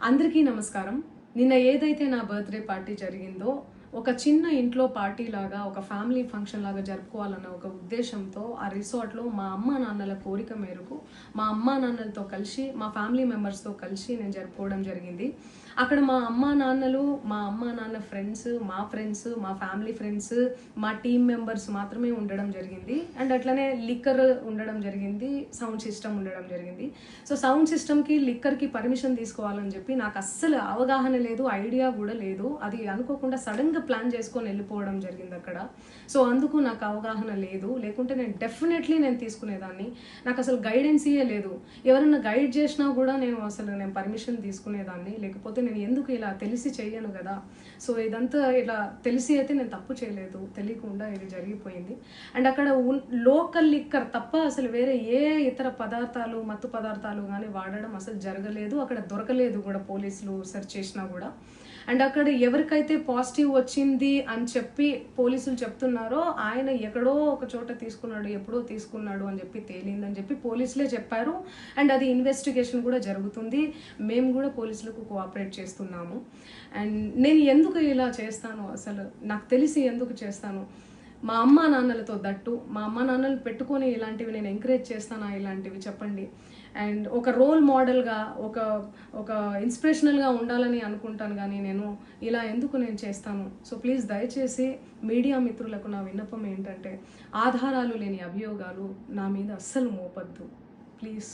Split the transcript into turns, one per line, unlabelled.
అందరికీ నమస్కారం. నిన్న ఏదైతే నా బర్త్డే పార్టీ జరిగిందో ఒక చిన్న ఇంట్లో పార్టీ లాగా ఒక ఫ్యామిలీ ఫంక్షన్ లాగా జరుపుకోవాలన్న ఒక ఉద్దేశంతో ఆ రిసార్ట్లో మా అమ్మా నాన్నల కోరిక మేరకు మా అమ్మా నాన్నలతో కలిసి మా ఫ్యామిలీ మెంబర్స్తో కలిసి నేను జరుపుకోవడం జరిగింది. అక్కడ మా అమ్మా నాన్న ఫ్రెండ్స్, మా ఫ్యామిలీ ఫ్రెండ్స్, మా టీమ్ మెంబర్స్ మాత్రమే ఉండడం జరిగింది. అండ్ అట్లనే లిక్కర్ ఉండడం జరిగింది, సౌండ్ సిస్టమ్ ఉండడం జరిగింది. సో సౌండ్ సిస్టమ్కి లిక్కర్కి పర్మిషన్ తీసుకోవాలని చెప్పి నాకు అస్సలు అవగాహన లేదు, ఐడియా కూడా లేదు. అది అనుకోకుండా సడన్గా ప్లాన్ చేసుకొని వెళ్ళిపోవడం జరిగింది అక్కడ. సో అందుకు నాకు అవగాహన లేదు, లేకుంటే నేను డెఫినెట్లీ నేను తీసుకునేదాన్ని. నాకు అసలు గైడెన్సీయే లేదు. ఎవరైనా గైడ్ చేసినా కూడా నేను పర్మిషన్ తీసుకునేదాన్ని, లేకపోతే నేను ఎందుకు ఇలా తెలిసి చెయ్యను కదా. సో ఇదంతా ఇలా తెలిసి అయితే నేను తప్పు చేయలేదు, తెలియకుండా ఇది జరిగిపోయింది. అండ్ అక్కడ లోకల్ లిక్కర్ తప్ప అసలు వేరే ఏ ఇతర పదార్థాలు, మత్తు పదార్థాలు కానీ వాడడం అసలు జరగలేదు. అక్కడ దొరకలేదు కూడా, పోలీసులు సెర్చ్ చేసినా కూడా. అండ్ అక్కడ ఎవరికైతే పాజిటివ్ వచ్చింది అని చెప్పి పోలీసులు చెప్తున్నారో ఆయన ఎక్కడో ఒక చోట తీసుకున్నాడు, ఎప్పుడో తీసుకున్నాడు అని చెప్పి తేలిందని చెప్పి పోలీసులే చెప్పారు. అండ్ అది ఇన్వెస్టిగేషన్ కూడా జరుగుతుంది. మేము కూడా పోలీసులకు కోఆపరేట్ చేస్తున్నాము. అండ్ నేను ఎందుకు ఇలా చేస్తాను, అసలు నాకు తెలిసి ఎందుకు చేస్తాను, మా అమ్మా నాన్నలతో దట్టు మా అమ్మా నాన్నలు పెట్టుకొని ఇలాంటివి నేను ఎంకరేజ్ చేస్తానా, ఇలాంటివి చెప్పండి. అండ్ ఒక రోల్ మోడల్గా, ఒక ఇన్స్పిరేషనల్గా ఉండాలని అనుకుంటాను, కానీ నేను ఇలా ఎందుకు నేను చేస్తాను. సో ప్లీజ్ దయచేసి మీడియా మిత్రులకు నా విన్నపం ఏంటంటే, ఆధారాలు లేని అభియోగాలు నా మీద అస్సలు మోపద్దు ప్లీజ్.